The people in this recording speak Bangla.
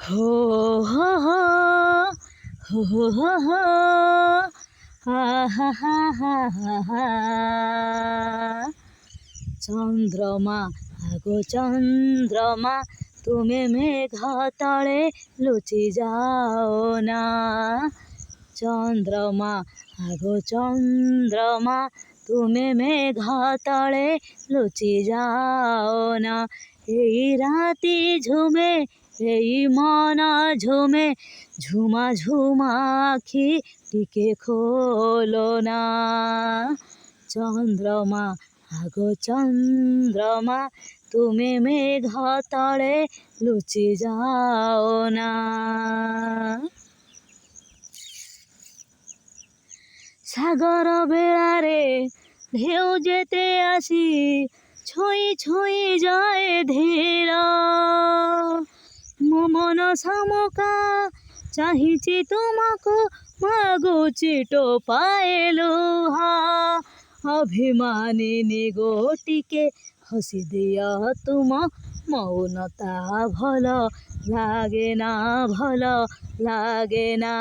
হো হো হো হো হো হো হো আহা হা হা হা হা। চন্দ্রমা আগো চন্দ্রমা, তুমি মেঘ তলে লুচি যাও না। চন্দ্রমা আগো চন্দ্রমা, তুমি মেঘ তলে লুচি যাও না। এই রাতি ঝুমে এই মন ঝুমে, ঝুমা ঝুমা আখি টিকে খোলো না। চন্দ্রমা আগো চন্দ্রমা, তুমি মেঘ তলে লুচি যাও না। সাগর বেড়ারে ঢেউ যেতে আসি, ছুঁই ছুঁই যায় ধীর। মন শামুকা চাহিছি তোমাকে, মাগো চিটো পায়েলুহা। অভিমানিনী গোটিকে হসি দিଅ তুম, মৌনতা ଭଲ ଲାଗେ না, ଭଲ ଲାଗେ না।